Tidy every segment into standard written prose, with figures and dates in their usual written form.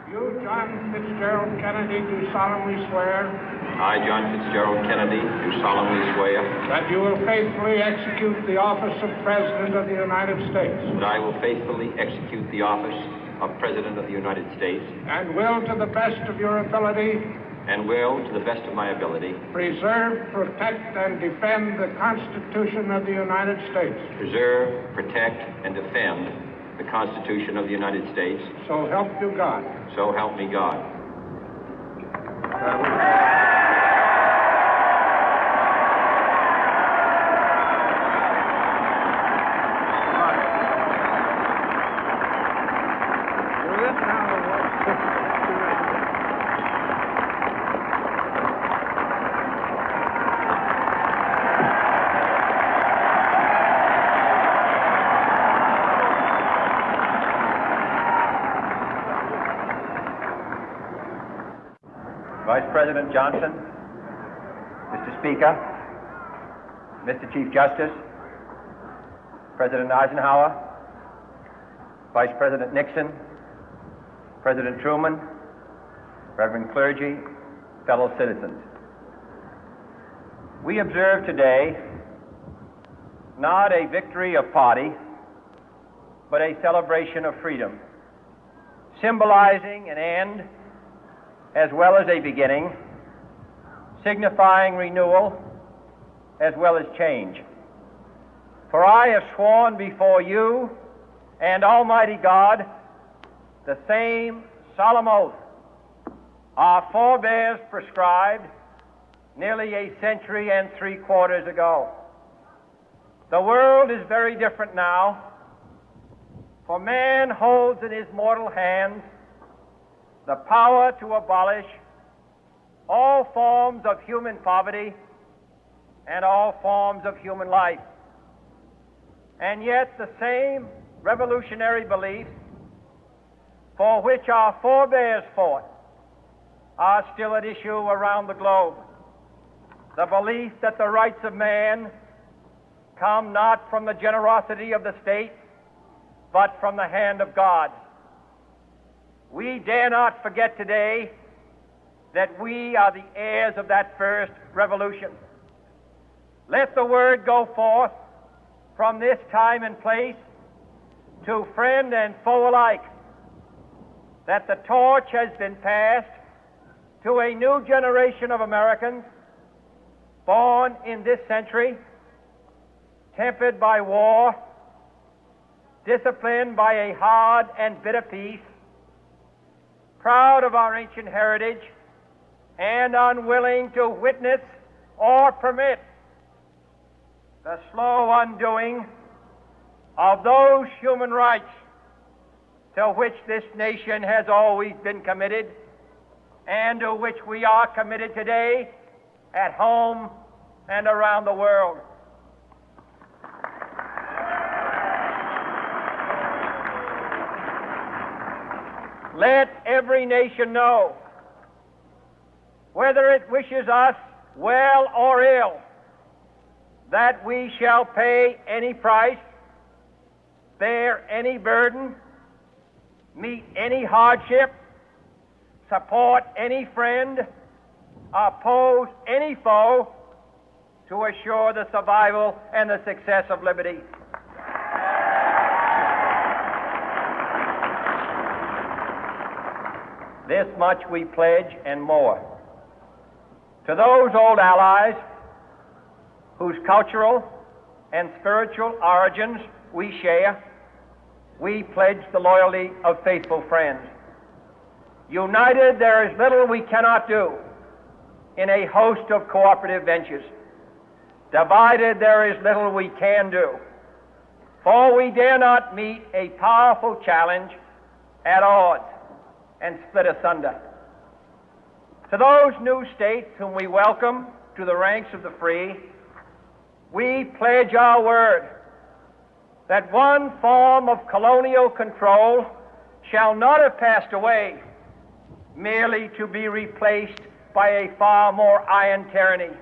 You, John Fitzgerald Kennedy, do solemnly swear I, John Fitzgerald Kennedy, do solemnly swear that you will faithfully execute the office of President of the United States that I will faithfully execute the office of President of the United States and will, to the best of your ability, and will, to the best of my ability, preserve, protect, and defend the Constitution of the United States. preserve, protect, and defend the Constitution of the United States. So help you God. So help me God. Vice President Johnson, Mr. Speaker, Mr. Chief Justice, President Eisenhower, Vice President Nixon, President Truman, Reverend clergy, fellow citizens. We observe today not a victory of party, but a celebration of freedom, symbolizing an end as well as a beginning, signifying renewal as well as change. For I have sworn before you and Almighty God the same solemn oath our forebears prescribed nearly a century and 3/4 ago. The world is very different now, for man holds in his mortal hands the power to abolish all forms of human poverty and all forms of human life. And yet the same revolutionary beliefs for which our forebears fought are still at issue around the globe. The belief that the rights of man come not from the generosity of the state, but from the hand of God. We dare not forget today that we are the heirs of that first revolution. Let the word go forth from this time and place to friend and foe alike that the torch has been passed to a new generation of Americans born in this century, tempered by war, disciplined by a hard and bitter peace, proud of our ancient heritage, and unwilling to witness or permit the slow undoing of those human rights to which this nation has always been committed and to which we are committed today at home and around the world. Let every nation know, whether it wishes us well or ill, that we shall pay any price, bear any burden, meet any hardship, support any friend, oppose any foe to assure the survival and the success of liberty. This much we pledge and more. To those old allies whose cultural and spiritual origins we share, we pledge the loyalty of faithful friends. United, there is little we cannot do in a host of cooperative ventures. Divided, there is little we can do, for we dare not meet a powerful challenge at odds and split asunder. To those new states whom we welcome to the ranks of the free, we pledge our word that one form of colonial control shall not have passed away, merely to be replaced by a far more iron tyranny.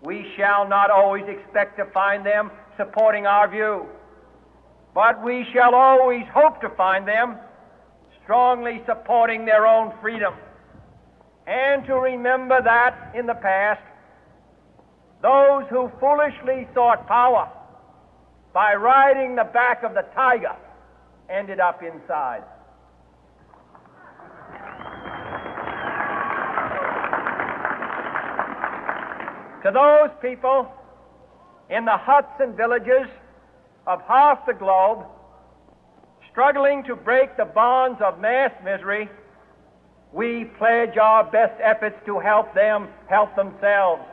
We shall not always expect to find them supporting our view, but we shall always hope to find them strongly supporting their own freedom, and to remember that in the past, those who foolishly sought power by riding the back of the tiger ended up inside. To those people in the huts and villages of half the globe struggling to break the bonds of mass misery, we pledge our best efforts to help them help themselves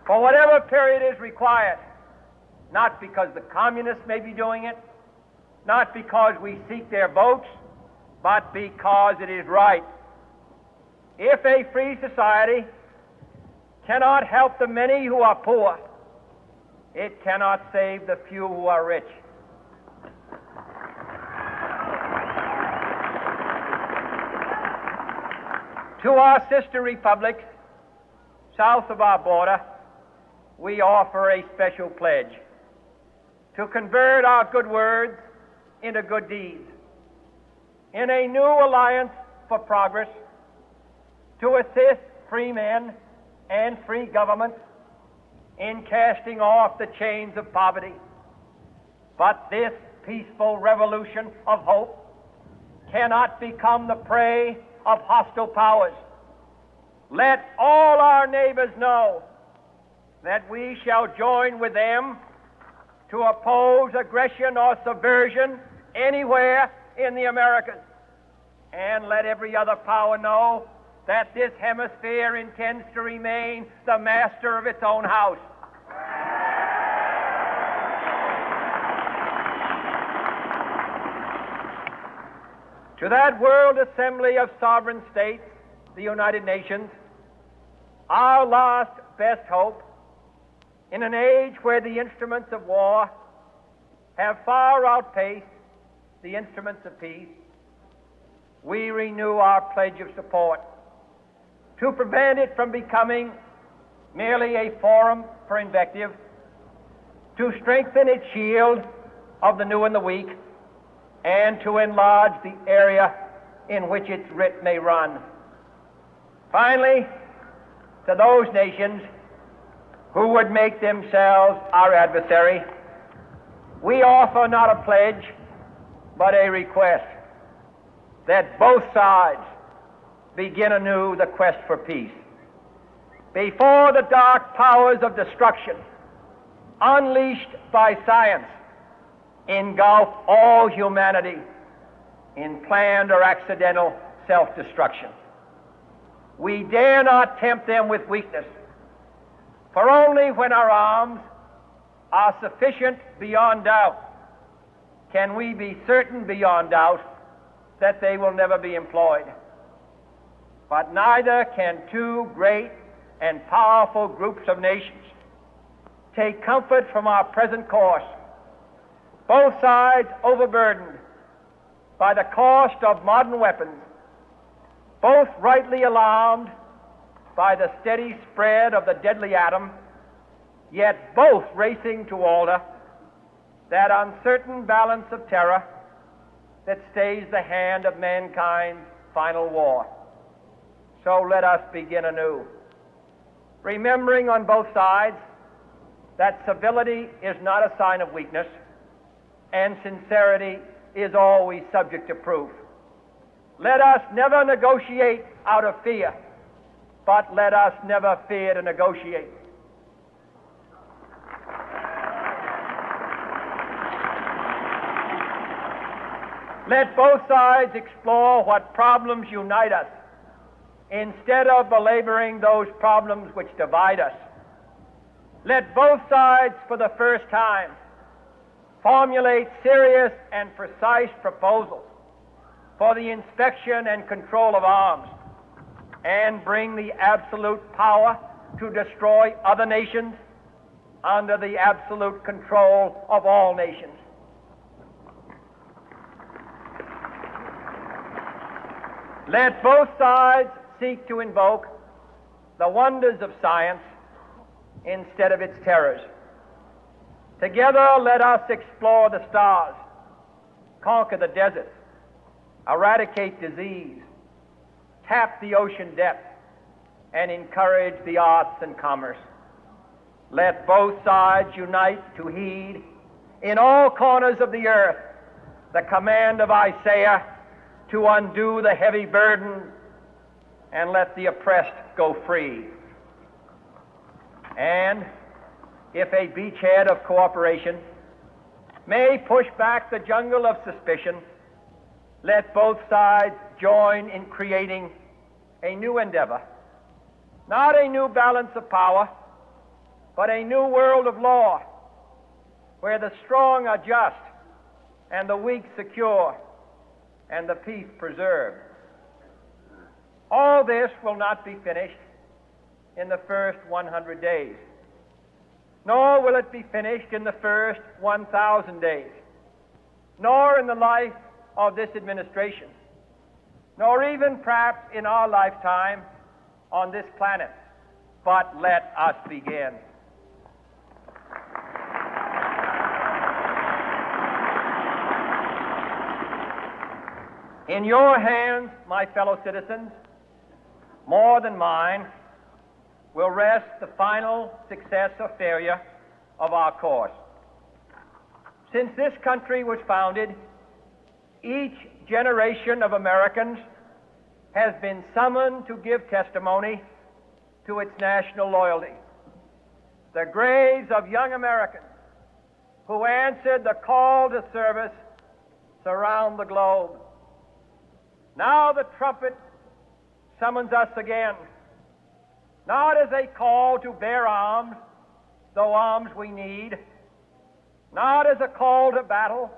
for whatever period is required, not because the communists may be doing it, not because we seek their votes, but because it is right. If a free society cannot help the many who are poor, it cannot save the few who are rich. To our sister republics south of our border, we offer a special pledge to convert our good words into good deeds, in a new alliance for progress, to assist free men and free governments in casting off the chains of poverty. But this peaceful revolution of hope cannot become the prey of hostile powers. Let all our neighbors know that we shall join with them to oppose aggression or subversion anywhere in the Americas. And let every other power know that this hemisphere intends to remain the master of its own house. To that World Assembly of Sovereign States, the United Nations, our last best hope, in an age where the instruments of war have far outpaced the instruments of peace, we renew our pledge of support to prevent it from becoming merely a forum for invective, to strengthen its shield of the new and the weak, and to enlarge the area in which its writ may run. Finally, to those nations who would make themselves our adversary, we offer not a pledge, but a request that both sides begin anew the quest for peace. Before the dark powers of destruction, unleashed by science, engulf all humanity in planned or accidental self-destruction, we dare not tempt them with weakness, for only when our arms are sufficient beyond doubt can we be certain beyond doubt that they will never be employed. But neither can two great and powerful groups of nations take comfort from our present course, both sides overburdened by the cost of modern weapons, both rightly alarmed by the steady spread of the deadly atom, yet both racing to alter that uncertain balance of terror that stays the hand of mankind's final war. So let us begin anew, remembering on both sides that civility is not a sign of weakness, and sincerity is always subject to proof. Let us never negotiate out of fear, but let us never fear to negotiate. Let both sides explore what problems unite us, instead of belaboring those problems which divide us. Let both sides, for the first time, formulate serious and precise proposals for the inspection and control of arms, and bring the absolute power to destroy other nations under the absolute control of all nations. Let both sides seek to invoke the wonders of science instead of its terrors. Together, let us explore the stars, conquer the deserts, eradicate disease, tap the ocean depth, and encourage the arts and commerce. Let both sides unite to heed in all corners of the earth the command of Isaiah to undo the heavy burden and let the oppressed go free. And if a beachhead of cooperation may push back the jungle of suspicion, let both sides join in creating a new endeavor, not a new balance of power, but a new world of law, where the strong are just and the weak secure and the peace preserved. All this will not be finished in the first 100 days, nor will it be finished in the first 1,000 days, nor in the life of this administration, nor even perhaps in our lifetime on this planet. But let us begin. In your hands, my fellow citizens, more than mine, will rest the final success or failure of our course. Since this country was founded, each generation of Americans has been summoned to give testimony to its national loyalty. The graves of young Americans who answered the call to service surround the globe. Now the trumpet summons us again, not as a call to bear arms, though arms we need, not as a call to battle,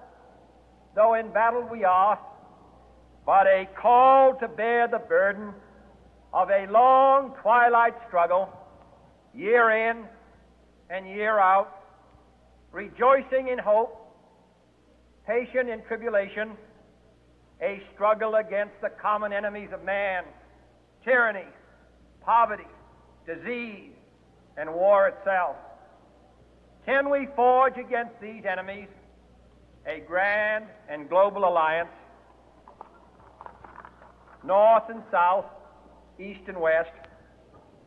though in battle we are, but a call to bear the burden of a long twilight struggle, year in and year out, rejoicing in hope, patient in tribulation, a struggle against the common enemies of man, tyranny, poverty, disease, and war itself. Can we forge against these enemies a grand and global alliance, north and south, east and west,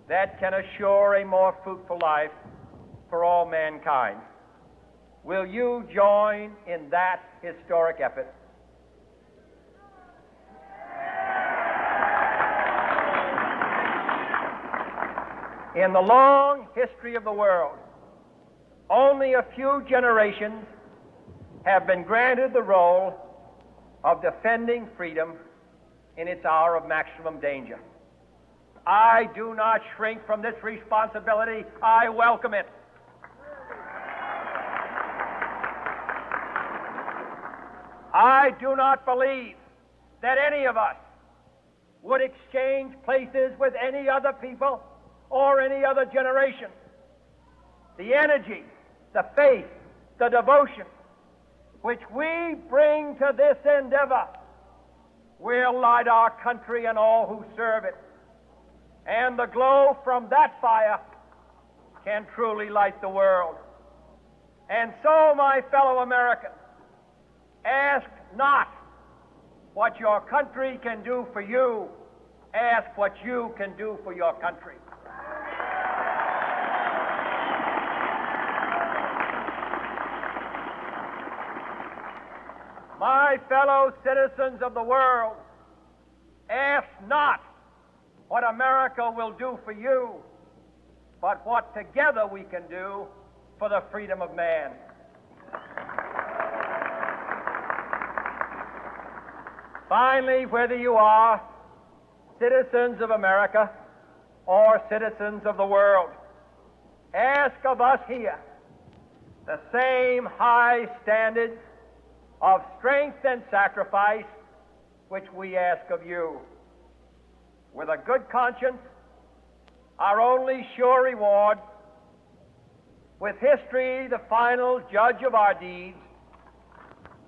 that can assure a more fruitful life for all mankind? Will you join in that historic effort? In the long history of the world, only a few generations have been granted the role of defending freedom in its hour of maximum danger. I do not shrink from this responsibility. I welcome it. I do not believe that any of us would exchange places with any other people or any other generation. The energy, the faith, the devotion which we bring to this endeavor will light our country and all who serve it. And the glow from that fire can truly light the world. And so, my fellow Americans, ask not what your country can do for you, ask what you can do for your country. My fellow citizens of the world, ask not what America will do for you, but what together we can do for the freedom of man. Finally, whether you are citizens of America or citizens of the world, ask of us here the same high standards of strength and sacrifice which we ask of you. With a good conscience, our only sure reward, with history the final judge of our deeds,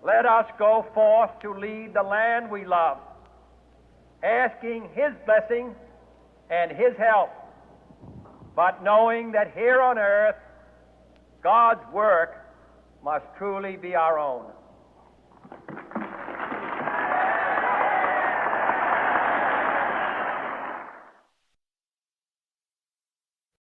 let us go forth to lead the land we love, asking His blessing and His help, but knowing that here on earth God's work must truly be our own.